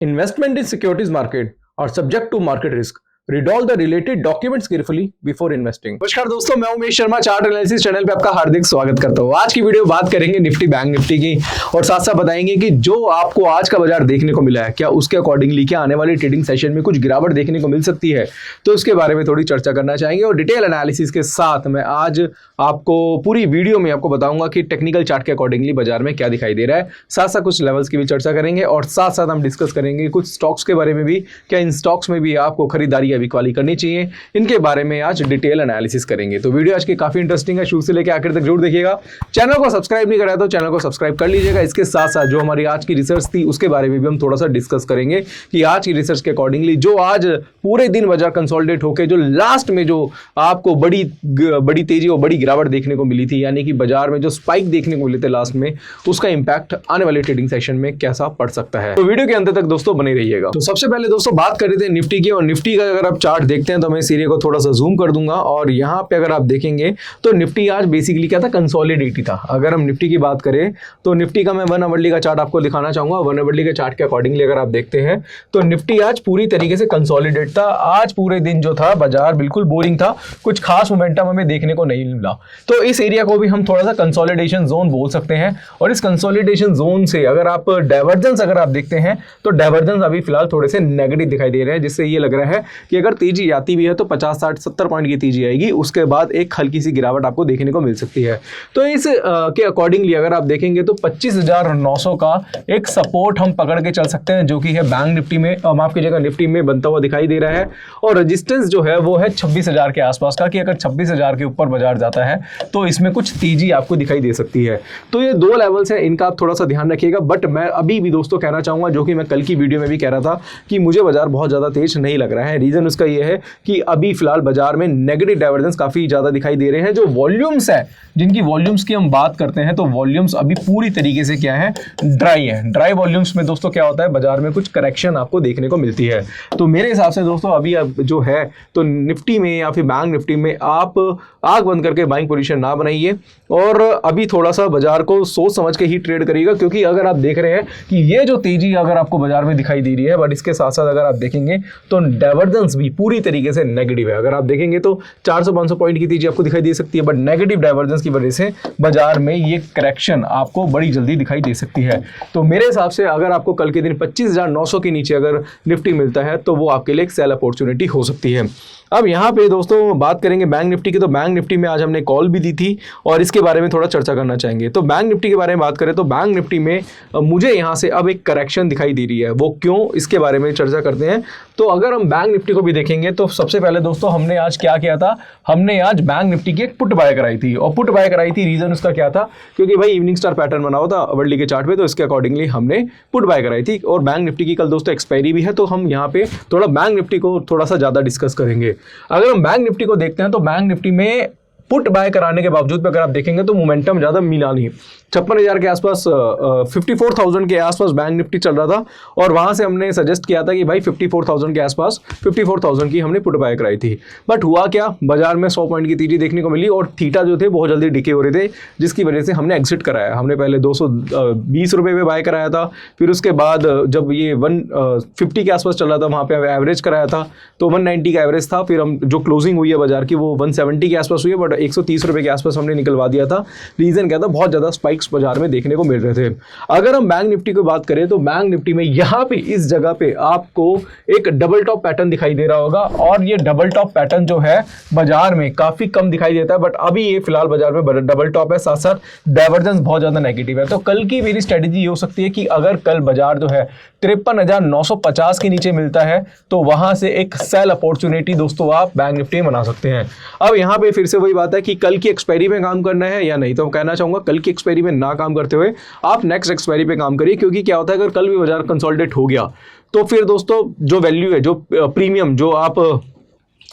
Investment in securities market are subject to market risk. Read all the related documents carefully before investing. नमस्कार दोस्तों, मैं Umesh Sharma chart analysis channel पे आपका हार्दिक स्वागत करता हूँ। आज की वीडियो बात करेंगे निफ्टी बैंक निफ्टी की और साथ साथ बताएंगे कि जो आपको आज का बाजार देखने को मिला है क्या उसके अकॉर्डिंगली क्या आने वाली ट्रेडिंग सेशन में कुछ गिरावट देखने को मिल सकती है, तो उसके बारे में थोड़ी चर्चा करना चाहेंगे। और डिटेल एनालिसिस के साथ मैं आज आपको पूरी वीडियो में आपको बताऊंगा कि टेक्निकल चार्ट के अकॉर्डिंगली बाजार में क्या दिखाई दे रहा है। साथ साथ कुछ लेवल्स की भी चर्चा करेंगे और साथ साथ हम डिस्कस करेंगे कुछ स्टॉक्स के बारे में भी, क्या इन स्टॉक्स में भी आपको खरीदारी या बिकवाली करनी चाहिए, इनके बारे में आज डिटेल एनालिसिस करेंगे। तो वीडियो आज की काफी इंटरेस्टिंग है, शुरू से लेकर आखिर तक जरूर देखिएगा। चैनल को सब्सक्राइब नहीं करा तो चैनल को सब्सक्राइब कर लीजिएगा। इसके साथ साथ जो हमारी आज की रिसर्च थी उसके बारे में भी हम थोड़ा सा डिस्कस करेंगे कि आज की रिसर्च के अकॉर्डिंगली जो आज पूरे दिन बाजार कंसोलिडेट होकर जो लास्ट में जो आपको बड़ी तेजी और बड़ी गिरावट देखने को मिली थी, यानी कि बाजार में जो स्पाइक देखने को मिले थे लास्ट में, उसका इंपैक्ट आने वाले ट्रेडिंग सेशन में कैसा पड़ सकता है। तो वीडियो के अंत तक दोस्तों बने रहिएगा। तो सबसे पहले दोस्तों बात कर रहे थे निफ्टी की, और निफ्टी का अगर आप चार्ट देखते हैं तो मैं इस एरिया को थोड़ा सा जूम कर दूंगा और यहाँ पे अगर आप देखेंगे तो निफ्टी आज बेसिकली क्या था, कंसोलिडेट ही था। अगर हम निफ्टी की बात करें तो निफ्टी का मैं 1 आवरली का चार्ट आपको दिखाना चाहूंगा। 1 आवरली के चार्ट के अकॉर्डिंगली अगर आप देखते हैं तो निफ्टी आज पूरी तरीके से कंसोलिडेट था। आज पूरे दिन जो था बाजार बिल्कुल बोरिंग था, कुछ खास मोमेंटम हमें देखने को नहीं मिला। तो इस एरिया को भी हम थोड़ा सा कंसोलिडेशन जोन बोल सकते हैं। और इस कंसोलिडेशन जोन से अगर आप डाइवर्जेंस अगर आप देखते हैं तो डाइवर्जेंस अभी फिलहाल थोड़े से नेगेटिव दिखाई दे रहे हैं, जिससे ये लग रहा है कि अगर तेजी आती भी है तो 50, 60, 70 पॉइंट की तेजी आएगी, उसके बाद एक हल्की सी गिरावट आपको देखने को मिल सकती है। तो इस के अकॉर्डिंगली अगर आप देखेंगे तो 25,900 का एक सपोर्ट हम पकड़ के चल सकते हैं, जो कि है बैंक निफ्टी में, माफ कीजिएगा निफ्टी में बनता हुआ दिखाई दे रहा है। और रेजिस्टेंस जो है वो है 26,000 के आसपास का, कि अगर 26,000 के ऊपर बाजार जाता है तो इसमें कुछ तेजी आपको दिखाई दे सकती है। तो ये दो लेवल्स हैं, इनका आप थोड़ा सा ध्यान रखिएगा। बट मैं अभी भी दोस्तों कहना चाहूंगा, जो कि मैं कल की वीडियो में भी कह रहा था, कि मुझे बाजार बहुत ज्यादा तेज नहीं लग रहा है। रीजन उसका ये है कि अभी फिलहाल बाजार में नेगेटिव डाइवर्जेंस काफी ज्यादा दिखाई दे रहे हैं। जो वॉल्यूम्स है, जिनकी वॉल्यूम्स की हम बात करते हैं, तो वॉल्यूम्स अभी पूरी तरीके से क्या है, ड्राई है। ड्राई वॉल्यूम्स में दोस्तों क्या होता है, बाजार में कुछ करेक्शन आपको देखने को मिलती है। तो मेरे हिसाब से दोस्तों अभी जो है तो निफ्टी में या फिर बैंक निफ्टी में आप आंख बंद करके बाइंग पोजीशन ना बनाइए और अभी थोड़ा सा बाजार को सोच समझ के ही ट्रेड करिएगा। क्योंकि अगर आप देख रहे हैं कि ये जो तेजी अगर आपको बाजार में दिखाई दे रही है, बट इसके साथ साथ अगर आप देखेंगे तो डाइवर्जेंस भी पूरी तरीके से नेगेटिव है। अगर आप देखेंगे तो 400-500 पॉइंट की तेजी आपको दिखाई दे सकती है, बट नेगेटिव डाइवर्जेंस की वजह से बाजार में ये करेक्शन आपको बड़ी जल्दी दिखाई दे सकती है। तो मेरे हिसाब से अगर आपको कल के दिन 25,900 के नीचे अगर निफ्टी मिलता है तो वो आपके लिए एक सेल अपॉर्चुनिटी हो सकती है। अब यहाँ पे दोस्तों बात करेंगे बैंक निफ्टी की। तो बैंक निफ्टी में आज हमने कॉल भी दी थी और इसके बारे में थोड़ा चर्चा करना चाहेंगे। तो बैंक निफ्टी के बारे में बात करें तो बैंक निफ्टी में मुझे यहाँ से अब एक करेक्शन दिखाई दे रही है। वो क्यों, इसके बारे में चर्चा करते हैं। तो अगर हम बैंक निफ्टी को भी देखेंगे तो सबसे पहले दोस्तों हमने आज क्या किया था, हमने आज बैंक निफ्टी की एक पुट बाय कराई थी। और पुट बाय कराई थी, रीजन उसका क्या था, क्योंकि भाई इवनिंग स्टार पैटर्न बना हुआ था वर्ल्ड के चार्ट पे, तो इसके अकॉर्डिंगली हमने पुट बाय कराई थी। और बैंक निफ्टी की कल दोस्तों एक्सपायरी भी है, तो हम यहाँ पे थोड़ा बैंक निफ्टी को थोड़ा सा ज्यादा डिस्कस करेंगे। अगर हम बैंक निफ्टी को देखते हैं तो बैंक निफ्टी में पुट बाय कराने के बावजूद अगर आप देखेंगे तो मोमेंटम ज्यादा मिला नहीं। 56,000 के आसपास 54,000 के आसपास बैंक निफ्टी चल रहा था और वहां से हमने सजेस्ट किया था कि भाई 54,000 के आसपास 54,000 की हमने पुट बाय कराई थी। बट हुआ क्या, बाजार में 100 पॉइंट की तेजी देखने को मिली और थीटा जो थे बहुत जल्दी डिके हो रहे थे, जिसकी वजह से हमने एग्जिट कराया। हमने पहले 220 रुपये में बाय कराया था, फिर उसके बाद जब ये 150 के आसपास चल रहा था वहाँ पे एवरेज कराया था, तो 190 का एवरेज था। फिर हम जो क्लोजिंग हुई है बाजार की वो 170 के आसपास हुई है, बट 130 रुपये के आसपास हमने निकलवा दिया था। रीजन क्या था, बहुत ज़्यादा स्पाइक्स बाजार में देखने को मिल रहे थे। अगर हम बैंक निफ्टी की बात करें तो बैंक निफ्टी में यहाँ पे इस जगह पे आपको एक डबल टॉप पैटर्न दिखाई दे रहा होगा और ये डबल टॉप पैटर्न जो है बाजार में काफी कम दिखाई देता है, बट अभी ये फिलहाल बाजार में डबल टॉप है, साथ साथ डाइवर्जेंस बहुत ज्यादा नेगेटिव है। तो कल की मेरी स्ट्रेटेजी ये हो सकती है कि अगर कल बाजार जो है 53,950 के नीचे मिलता है तो वहां से एक सेल अपॉर्चुनिटी दोस्तों आप बैंक निफ्टी में बना सकते हैं। अब यहाँ पे फिर से वही बात है कि कल की एक्सपायरी में काम करना है या नहीं, तो मैं कहना चाहूंगा कल की एक्सपायरी में ना काम करते हुए आप नेक्स्ट एक्सपायरी पे काम करिए। क्योंकि क्या होता है, अगर कल भी बाजार कंसोलिडेट हो गया तो फिर दोस्तों जो वैल्यू है, जो प्रीमियम जो आप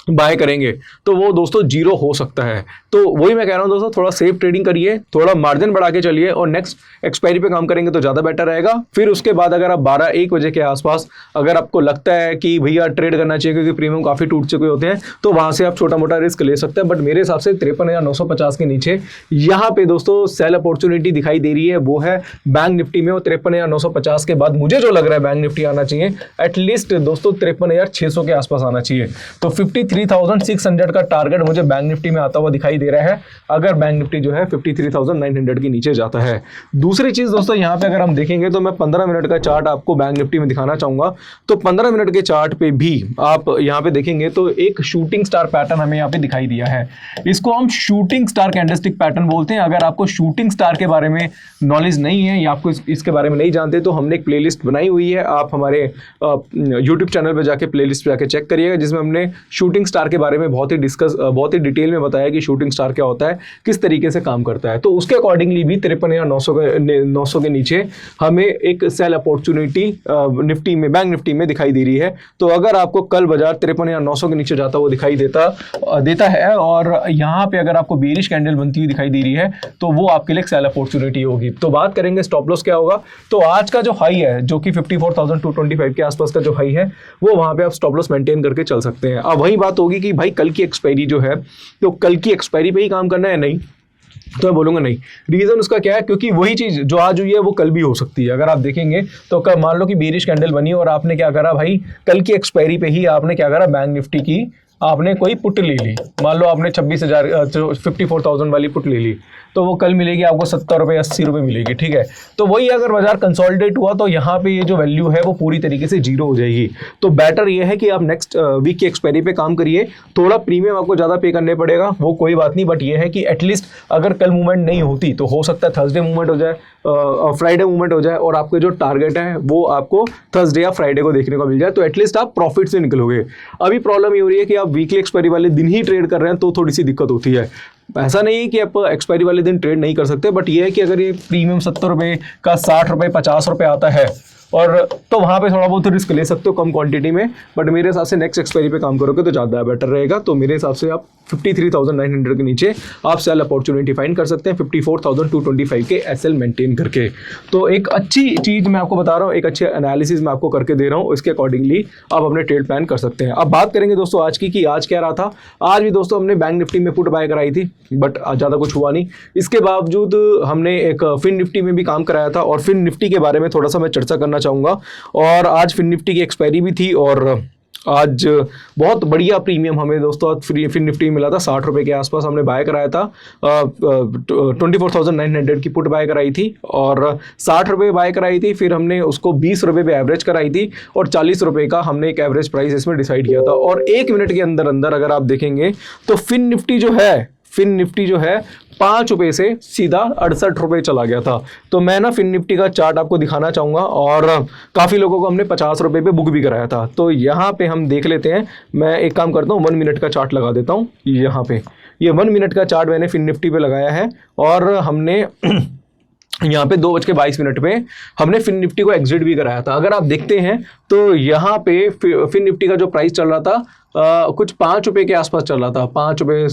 बाय करेंगे तो वो दोस्तों जीरो हो सकता है। तो वही मैं कह रहा हूं दोस्तों, थोड़ा सेफ ट्रेडिंग करिए, थोड़ा मार्जिन बढ़ा के चलिए और नेक्स्ट एक्सपायरी पे काम करेंगे तो ज़्यादा बेटर रहेगा। फिर उसके बाद अगर आप 12-1 बजे के आसपास अगर आपको लगता है कि भैया ट्रेड करना चाहिए क्योंकि प्रीमियम काफ़ी टूट चुके होते हैं, तो वहाँ से आप छोटा मोटा रिस्क ले सकते हैं। बट मेरे हिसाब से 53,950 के नीचे यहाँ पे दोस्तों सेल अपॉर्चुनिटी दिखाई दे रही है, वो है बैंक निफ्टी में। और 53,950 के बाद मुझे जो लग रहा है बैंक निफ्टी आना चाहिए एटलीस्ट दोस्तों 53,600 के आसपास आना चाहिए। तो 53,600 का टारगेट मुझे बैंक निफ्टी में आता हुआ दिखाई दे रहा है, अगर बैंक निफ्टी जो है 53,900 के नीचे जाता है। दूसरी चीज दोस्तों यहाँ पे अगर हम देखेंगे तो मैं 15 मिनट का चार्ट आपको बैंक निफ्टी में दिखाना चाहूंगा। तो 15 मिनट के चार्ट पे भी आप यहाँ पे देखेंगे तो एक शूटिंग स्टार पैटर्न हमें यहाँ पे दिखाई दिया है। इसको हम शूटिंग स्टार कैंडलस्टिक पैटर्न बोलते हैं। अगर आपको शूटिंग स्टार के बारे में नॉलेज नहीं है या आपको इसके बारे में नहीं जानते तो हमने एक प्लेलिस्ट बनाई हुई है, आप हमारे यूट्यूब चैनल पर जाके प्लेलिस्ट पे जाके चेक करिएगा, जिसमें हमने शूटिंग स्टार के बारे में बहुत ही डिटेल में बताया कि शूटिंग स्टार क्या होता है, किस तरीके से काम करता है। तो उसके अकॉर्डिंगली भी 53,900 के नीचे हमें एक सेल अपॉर्चुनिटी निफ्टी में, बैंक निफ्टी में दिखाई दे रही है। तो अगर आपको कल बाजार 53,900 के नीचे जाता हुआ दिखाई देता है और यहाँ पे अगर आपको बेरिश कैंडल बनती हुई दिखाई दे रही है तो वो आपके लिए सेल अपॉर्चुनिटी होगी। तो बात करेंगे स्टॉप लॉस क्या होगा। तो आज का जो हाई है जो कि 54,225 के आसपास का जो हाई है, वो वहां पे आप स्टॉप लॉस मेंटेन करके चल सकते हैं। अब वही बात होगी कि भाई कल की एक्सपायरी जो है, तो कल की एक्सपायरी पे ही काम करना है, नहीं तो मैं बोलूंगा नहीं। रीजन उसका क्या है, क्योंकि वही चीज जो आज हुई है वो कल भी हो सकती है। अगर आप देखेंगे तो मान लो कि बेरिश कैंडल बनी और आपने क्या करा भाई, कल की एक्सपायरी पे ही आपने क्या करा, बैंक निफ्टी की आपने कोई पुट ले ली, मान लो आपने 54,000 वाली पुट ले ली, तो वो कल मिलेगी आपको 70 रुपये 80 रुपये मिलेगी, ठीक है। तो वही अगर बाजार कंसोलिडेट हुआ तो यहाँ पे ये जो वैल्यू है वो पूरी तरीके से जीरो हो जाएगी। तो बेटर ये है कि आप नेक्स्ट वीक की एक्सपायरी पे काम करिए, थोड़ा प्रीमियम आपको ज़्यादा पे करने पड़ेगा, वो कोई बात नहीं, बट ये है कि एटलीस्ट अगर कल मूवमेंट नहीं होती तो हो सकता है थर्सडे मूवमेंट हो जाए, फ्राइडे मूवमेंट हो जाए और आपके जो टारगेट है वो आपको थर्सडे या फ्राइडे को देखने को मिल जाए, तो एटलीस्ट आप प्रॉफिट से निकलोगे। अभी प्रॉब्लम ये हो रही है कि आप वीकली एक्सपायरी वाले दिन ही ट्रेड कर रहे हैं तो थोड़ी सी दिक्कत होती है। ऐसा नहीं है कि आप एक्सपायरी वाले दिन ट्रेड नहीं कर सकते, बट ये है कि अगर ये प्रीमियम 70 रुपये का 60 रुपये 50 रुपये आता है और तो वहाँ पे थोड़ा बहुत रिस्क ले सकते हो कम क्वांटिटी में, बट मेरे हिसाब से नेक्स्ट एक्सपायरी पे काम करोगे तो ज़्यादा बेटर रहेगा। तो मेरे हिसाब से आप 53,900 के नीचे आप सेल अपॉर्चुनिटी फाइंड कर सकते हैं 54,225 के एसएल मेंटेन करके। तो एक अच्छी चीज़ मैं आपको बता रहा हूँ, एक अच्छे एनालिसिस मैं आपको करके दे रहा हूँ, इसके अकॉर्डिंगली आप अपने ट्रेड प्लान कर सकते हैं। अब बात करेंगे दोस्तों आज की कि आज क्या रहा था। आज भी दोस्तों हमने बैंक निफ्टी में पुट बाय कराई थी, बट ज़्यादा कुछ हुआ नहीं। इसके बावजूद हमने एक फिन निफ्टी में भी काम कराया था और फिन निफ्टी के बारे में थोड़ा सा मैं चर्चा करना चाहूँगा। और आज फिन निफ्टी की एक्सपायरी भी थी और आज बहुत बढ़िया प्रीमियम हमें दोस्तों आज फिन निफ्टी मिला था। 60 रुपये के आसपास हमने बाय कराया था, 24,900 की पुट बाय कराई थी और 60 रुपये बाय कराई थी। फिर हमने उसको 20 रुपये पे एवरेज कराई थी और 40 रुपये का हमने एक एवरेज प्राइस इसमें डिसाइड किया था। और 1 मिनट के अंदर अंदर अगर आप देखेंगे तो फिन निफ्टी जो है 5 रुपये से सीधा 68 रुपये चला गया था। तो मैं ना फिन निफ्टी का चार्ट आपको दिखाना चाहूँगा और काफ़ी लोगों को हमने 50 रुपये पे बुक भी कराया था। तो यहाँ पे हम देख लेते हैं, मैं एक काम करता हूँ 1 मिनट का चार्ट लगा देता हूँ। यहाँ पे ये 1 मिनट का चार्ट मैंने फिन निफ्टी पे लगाया है और हमने यहाँ पे 2:22 पे हमने फिन निफ्टी को एग्जिट भी कराया था। अगर आप देखते हैं तो यहाँ पे फिन निफ्टी का जो प्राइस चल रहा था कुछ 5 रुपये के आसपास चल रहा था, 5 रुपये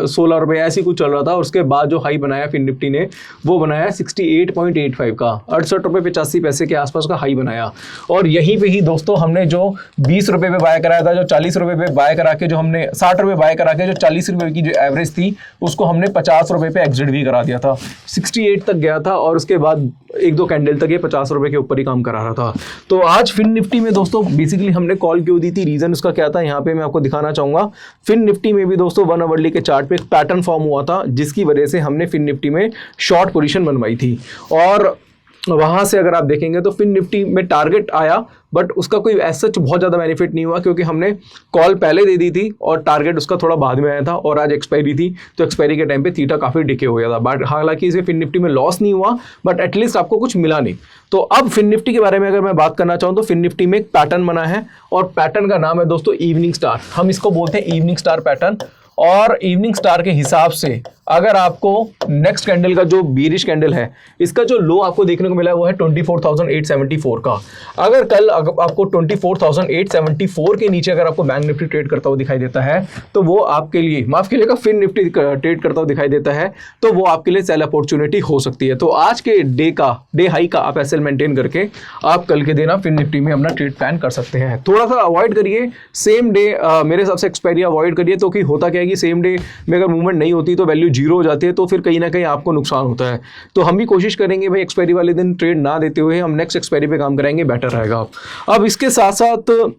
16 रुपये ऐसी कुछ चल रहा था। और उसके बाद जो हाई बनाया फिन निफ्टी ने वो बनाया 68.85 का, 68 रुपये 85 पैसे के आसपास का हाई बनाया। और यहीं पे ही दोस्तों हमने जो 20 रुपये पे बाय कराया था, जो 40 रुपये पे बाय करा के, जो हमने 60 रुपये बाय करा के जो 40 रुपये की जो एवरेज थी उसको हमने 50 रुपये पे एग्जिट भी करा दिया था। 68 तक गया था और उसके बाद 1-2 कैंडल तक ये 50 रुपये के ऊपर ही काम करा रहा था। तो आज फिन निफ्टी में दोस्तों बेसिकली हमने कॉल क्यों दी थी, रीजन उसका क्या था यहाँ पे मैं आपको दिखाना चाहूंगा। फिन निफ्टी में भी दोस्तों 1 आवरली के चार्ट पे एक पैटर्न फॉर्म हुआ था जिसकी वजह से हमने फिन निफ्टी में शॉर्ट पोजीशन बनवाई थी। और वहां से अगर आप देखेंगे तो फिन निफ्टी में टारगेट आया, बट उसका कोई ऐसा बहुत ज़्यादा बेनिफिट नहीं हुआ क्योंकि हमने कॉल पहले दे दी थी और टारगेट उसका थोड़ा बाद में आया था। और आज एक्सपायरी थी तो एक्सपायरी के टाइम पे थीटा काफ़ी डिके हो गया था। बट हालांकि इसे फिन निफ्टी में लॉस नहीं हुआ, बट एटलीस्ट आपको कुछ मिला नहीं। तो अब फिन निफ्टी के बारे में अगर मैं बात करना चाहूँ तो फिन निफ्टी में एक पैटर्न बना है और पैटर्न का नाम है दोस्तों इवनिंग स्टार। हम इसको बोलते हैं इवनिंग स्टार पैटर्न। और इवनिंग स्टार के हिसाब से अगर आपको नेक्स्ट कैंडल का जो बीरिश कैंडल है, इसका जो लो आपको देखने को मिला है वो है 24,874 का। अगर कल आपको 24,874 के नीचे अगर आपको बैंक निफ्टी ट्रेड करता हुआ दिखाई देता है तो वो आपके लिए, माफ कीजिएगा, फिन निफ्टी ट्रेड करता हुआ दिखाई देता है तो वो आपके लिए सेल अपॉर्चुनिटी हो सकती है। तो आज के डे हाई का आप एसएल मेंटेन करके आप कल के दिन आप फिन निफ्टी में अपना ट्रेड प्लान कर सकते हैं। थोड़ा सा अवॉइड करिए सेम डे, मेरे हिसाब से एक्सपायरी अवॉइड करिए। तो कि होता क्या है कि सेम डे में अगर मूवमेंट नहीं होती तो वैल्यू जीरो हो जाती है, तो फिर कहीं ना कहीं आपको नुकसान होता है। तो हम भी कोशिश करेंगे भाई एक्सपायरी वाले दिन ट्रेड ना देते हुए हम नेक्स्ट एक्सपायरी पे काम कराएंगे, बेटर रहेगा। अब इसके साथ साथ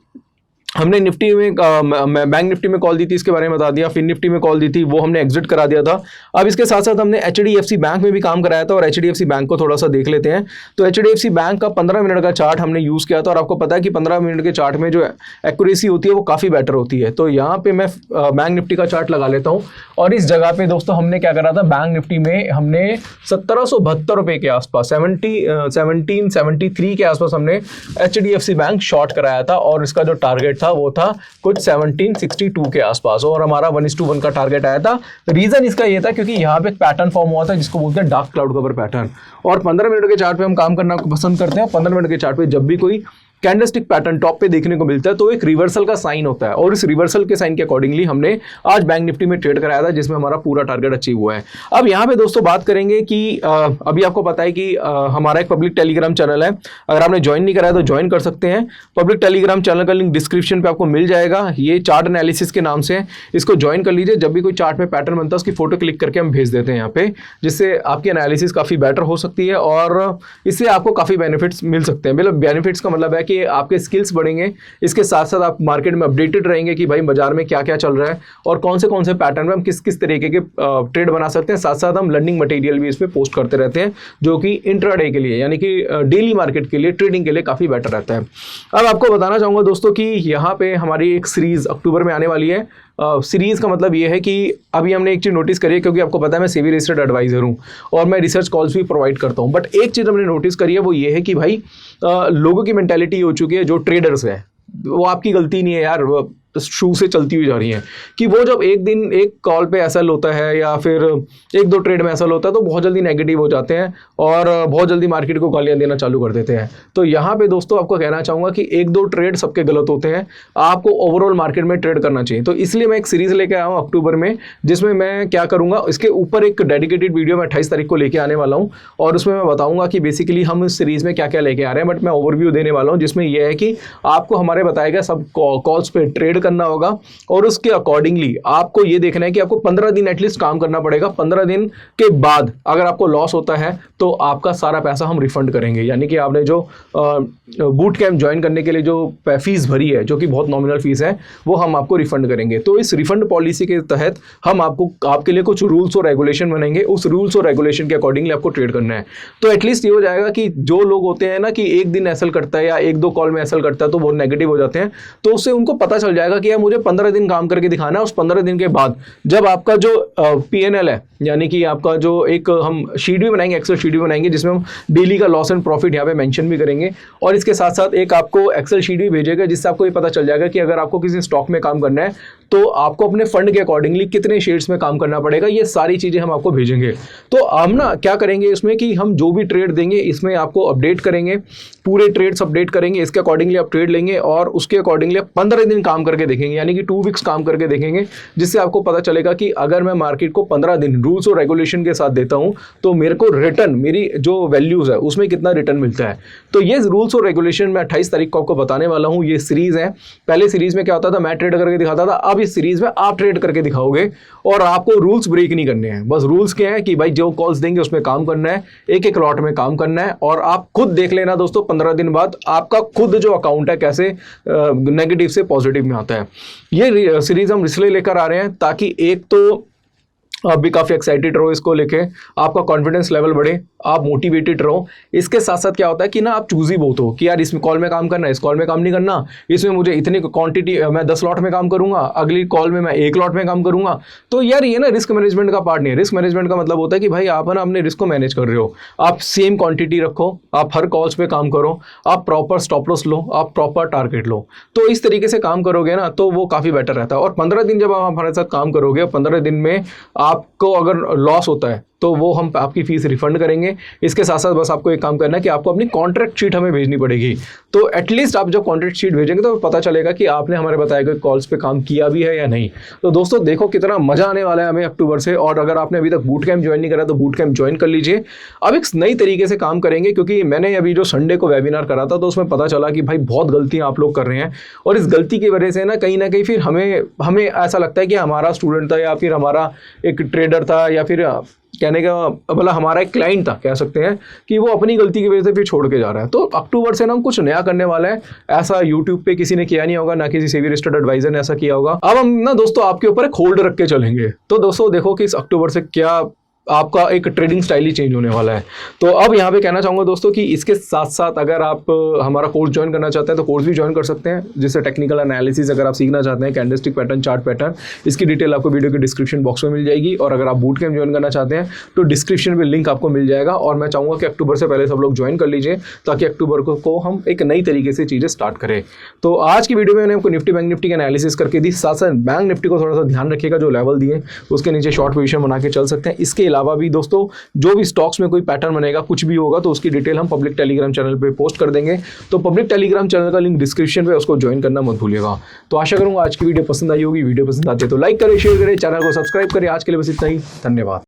हमने निफ्टी में बैंक निफ्टी में कॉल दी थी, इसके बारे में बता दिया। फिन निफ्टी में कॉल दी थी, वो हमने एग्जिट करा दिया था। अब इसके साथ साथ हमने एचडीएफसी बैंक में भी काम कराया था और एचडीएफसी बैंक को थोड़ा सा देख लेते हैं। तो एचडीएफसी बैंक का 15 मिनट का चार्ट हमने यूज किया था और आपको पता है कि 15 मिनट के चार्ट में जो एक्यूरेसी होती है वो काफी बेटर होती है। तो यहाँ पे मैं बैंक निफ्टी का चार्ट लगा लेता हूँ और इस जगह पे दोस्तों हमने क्या करा था, बैंक निफ्टी में हमने 1772 रुपए के आसपास 1773 के आसपास हमने एचडीएफसी बैंक शॉर्ट कराया था और इसका जो टारगेट था वो था कुछ 1762 के आसपास और हमारा 1:1 का टारगेट आया था। रीजन इसका ये था क्योंकि यहाँ पे एक पैटर्न फॉर्म हुआ था जिसको बोलते हैं डार्क क्लाउड कवर पैटर्न। और 15 मिनट के चार्ट पे हम काम करना पसंद करते हैं। 15 मिनट के चार्ट पे जब भी कोई कैंडलस्टिक पैटर्न टॉप पे देखने को मिलता है तो एक रिवर्सल का साइन होता है और इस रिवर्सल के साइन के अकॉर्डिंगली हमने आज बैंक निफ्टी में ट्रेड कराया था जिसमें हमारा पूरा टारगेट अचीव हुआ है। अब यहाँ पे दोस्तों बात करेंगे कि अभी आपको पता है कि हमारा एक पब्लिक टेलीग्राम चैनल है, अगर आपने ज्वाइन नहीं कराया तो ज्वाइन कर सकते हैं। पब्लिक टेलीग्राम चैनल का लिंक डिस्क्रिप्शन पे आपको मिल जाएगा, ये चार्ट एनालिसिस के नाम से, इसको ज्वाइन कर लीजिए। जब भी कोई चार्ट में पैटर्न बनता है उसकी फोटो क्लिक करके हम भेज देते हैं यहाँ पे, जिससे आपकी एनालिसिस काफी बेटर हो सकती है और इससे आपको काफी बेनिफिट्स मिल सकते हैं। मतलब बेनिफिट्स का मतलब है कि आपके स्किल्स बढ़ेंगे, इसके साथ साथ आप मार्केट में अपडेटेड रहेंगे कि भाई बाजार में क्या क्या चल रहा है और कौन से पैटर्न में हम किस किस तरीके के ट्रेड बना सकते हैं। साथ साथ हम लर्निंग मटेरियल भी इस पे पोस्ट करते रहते हैं जो कि इंट्राडे के लिए यानी कि डेली मार्केट के लिए, ट्रेडिंग के लिए काफी बेटर रहता है। अब आपको बताना चाहूंगा दोस्तों कि यहाँ पे हमारी एक सीरीज अक्टूबर में आने वाली है। सीरीज का मतलब ये है कि अभी हमने एक चीज़ नोटिस करी है, क्योंकि आपको पता है मैं सेबी रजिस्टर्ड एडवाइजर हूँ और मैं रिसर्च कॉल्स भी प्रोवाइड करता हूँ। बट एक चीज़ हमने नोटिस करी है वो ये है कि भाई लोगों की मेंटालिटी हो चुकी है, जो ट्रेडर्स है, वो आपकी गलती नहीं है यार, शुरू से चलती हुई जा रही है कि वो जब एक दिन एक कॉल पे एसएल होता है या फिर एक दो ट्रेड में एसएल होता है तो बहुत जल्दी नेगेटिव हो जाते हैं और बहुत जल्दी मार्केट को गालियां देना चालू कर देते हैं। तो यहाँ पे दोस्तों आपको कहना चाहूंगा कि एक दो ट्रेड सबके गलत होते हैं, आपको ओवरऑल मार्केट में ट्रेड करना चाहिए। तो इसलिए मैं एक सीरीज लेके आया हूँ अक्टूबर में, जिसमें मैं क्या करूंगा, इसके ऊपर एक डेडिकेटेड वीडियो मैं 28 तारीख को लेके आने वाला हूँ और उसमें मैं बताऊंगा कि बेसिकली हम इस सीरीज में क्या क्या लेके आ रहे हैं। बट मैं ओवरव्यू देने वाला हूँ जिसमें यह है कि आपको हमारे बताए गए सब कॉल्स पे ट्रेड करना होगा और उसके अकॉर्डिंगली आपको ये देखना है कि आपको 15 दिन एटलीस्ट काम करना पड़ेगा। 15 दिन के बाद अगर आपको लॉस होता है तो आपका सारा पैसा हम रिफंड करेंगे, यानी कि आपने जो बूट कैंप ज्वाइन करने के लिए जो फीस भरी है, जो कि बहुत नॉमिनल फीस है, वो हम आपको रिफंड करेंगे। तो इस रिफंड पॉलिसी के तहत हम आपके लिए कुछ रूल्स और रेगुलेशन बनेंगे, उस रूल्स और रेगुलेशन के अकॉर्डिंगली आपको ट्रेड करना है। तो एटलीस्ट ये हो जाएगा कि जो लोग होते हैं ना कि एक दिन एसएल करता है या एक दो कॉल में एसएल करता है तो बहुत नेगेटिव हो जाते हैं, तो उससे उनको पता चल जाएगा कि यार मुझे 15 दिन काम करके दिखाना है। उस 15 दिन के बाद जब आपका जो पीएनएल है, यानी कि आपका जो एक हम शीट भी बनाएंगे, एक्सेल शीट भी बनाएंगे जिसमें हम डेली का लॉस एंड प्रॉफिट यहाँ पे मेंशन भी करेंगे और इसके साथ साथ एक आपको एक्सेल शीट भी भेजेगा जिससे आपको ये पता चल जाएगा कि अगर आपको किसी स्टॉक में काम करना है तो आपको अपने फंड के अकॉर्डिंगली कितने शेयर्स में काम करना पड़ेगा। ये सारी चीजें हम आपको भेजेंगे। तो हम ना क्या करेंगे इसमें कि हम जो भी ट्रेड देंगे इसमें आपको अपडेट करेंगे, पूरे ट्रेड्स अपडेट करेंगे, इसके अकॉर्डिंगली आप ट्रेड लेंगे और उसके अकॉर्डिंगली आप 15 दिन काम करके देखेंगे, यानी कि 2 वीक्स काम करके देखेंगे, जिससे आपको पता चलेगा कि अगर मैं मार्केट को 15 दिन रूल्स और रेगुलेशन के साथ देता हूं तो मेरे को रिटर्न, मेरी जो वैल्यूज है उसमें कितना रिटर्न मिलता है। तो ये रूल्स और रेगुलेशन मैं 28 तारीख को आपको बताने वाला हूं। ये सीरीज है, पहले सीरीज में क्या होता था, मैं ट्रेड करके दिखाता था, अब इस सीरीज में आप ट्रेड करके दिखाओगे और आपको रूल्स ब्रेक नहीं करने हैं। बस रूल्स क्या है कि भाई जो कॉल्स देंगे उसमें काम करना है, एक एक लॉट में काम करना है और आप खुद देख लेना दोस्तों 15 दिन बाद आपका खुद जो अकाउंट है कैसे नेगेटिव से पॉजिटिव में आता है। ये सीरीज हम इसलिए लेकर आ रहे हैं ताकि एक तो आप भी काफ़ी एक्साइटेड रहो इसको लेके, आपका कॉन्फिडेंस लेवल बढ़े, आप मोटिवेटेड रहो। इसके साथ साथ क्या होता है कि ना आप चूजी बहुत हो कि यार इसमें कॉल में काम करना है, इस कॉल में काम नहीं करना, इसमें मुझे इतनी क्वांटिटी मैं 10 लॉट में काम करूंगा, अगली कॉल में मैं 1 लॉट में काम करूंगा। तो यार ये ना रिस्क मैनेजमेंट का पार्ट नहीं है। रिस्क मैनेजमेंट का मतलब होता है कि भाई आप ना अपने रिस्क को मैनेज कर रहे हो, आप सेम क्वांटिटी रखो, आप हर कॉल्स पे काम करो, आप प्रॉपर स्टॉप लॉस लो, आप प्रॉपर टारगेट लो। तो इस तरीके से काम करोगे ना तो वो काफ़ी बेटर रहता है। और 15 दिन जब आप हमारे साथ काम करोगे, 15 दिन में आपको अगर लॉस होता है तो वो हम आपकी फीस रिफंड करेंगे। इसके साथ साथ बस आपको एक काम करना है कि आपको अपनी कॉन्ट्रैक्ट शीट हमें भेजनी पड़ेगी। तो एटलीस्ट आप जब कॉन्ट्रैक्ट शीट भेजेंगे तो पता चलेगा कि आपने हमारे बताए गए कॉल्स पे काम किया भी है या नहीं। तो दोस्तों देखो कितना मजा आने वाला है हमें अक्टूबर से। और अगर आपने अभी तक बूट कैंप ज्वाइन नहीं करा तो बूट कैंप ज्वाइन कर लीजिए। अब एक नई तरीके से काम करेंगे, क्योंकि मैंने अभी जो संडे को वेबिनार करा था तो उसमें पता चला कि भाई बहुत गलतियां आप लोग कर रहे हैं, और इस गलती की वजह से ना कहीं फिर हमें ऐसा लगता है कि हमारा स्टूडेंट था या फिर हमारा एक ट्रेडर था या फिर कहने का मतलब हमारा एक क्लाइंट था, कह सकते हैं कि वो अपनी गलती की वजह से फिर छोड़ के जा रहा है। तो अक्टूबर से ना हम कुछ नया करने वाला है। ऐसा यूट्यूब पे किसी ने किया नहीं होगा, ना किसी सेबी रजिस्टर्ड एडवाइजर ने ऐसा किया होगा। अब हम ना दोस्तों आपके ऊपर एक होल्ड रख के चलेंगे। तो दोस्तों देखो कि इस अक्टूबर से क्या आपका एक ट्रेडिंग स्टाइल ही चेंज होने वाला है। तो अब यहाँ पे कहना चाहूँगा दोस्तों कि इसके साथ साथ अगर आप हमारा कोर्स ज्वाइन करना चाहते हैं तो कोर्स भी ज्वाइन कर सकते हैं, जिससे टेक्निकल एनालिसिस अगर आप सीखना चाहते हैं, कैंडलस्टिक पैटर्न, चार्ट पैटर्न, इसकी डिटेल आपको वीडियो के डिस्क्रिप्शन बॉक्स में मिल जाएगी। और अगर आप बूट कैंप ज्वाइन करना चाहते हैं तो डिस्क्रिप्शन में लिंक आपको मिल जाएगा। और मैं चाहूँगा कि अक्टूबर से पहले सब लोग ज्वाइन कर लीजिए, ताकि अक्टूबर को हम एक नई तरीके से चीज़ें स्टार्ट करें। तो आज की वीडियो में मैंने आपको निफ्टी बैंक निफ्टी का एनालिसिस करके दी। साथ साथ बैंक निफ्टी को थोड़ा सा ध्यान रखिएगा, जो लेवल दिए उसके नीचे शॉर्ट पोजीशन बना के चल सकते हैं। इसके अलावा भी दोस्तों जो भी स्टॉक्स में कोई पैटर्न बनेगा, कुछ भी होगा, तो उसकी डिटेल हम पब्लिक टेलीग्राम चैनल पे पोस्ट कर देंगे। तो पब्लिक टेलीग्राम चैनल का लिंक डिस्क्रिप्शन पे, उसको ज्वाइन करना मत भूलिएगा। तो आशा करूंगा आज की वीडियो पसंद आई होगी। वीडियो पसंद आती है तो लाइक करें, शेयर करें, चैनल को सब्सक्राइब करें। आज के लिए बस इतना ही, धन्यवाद।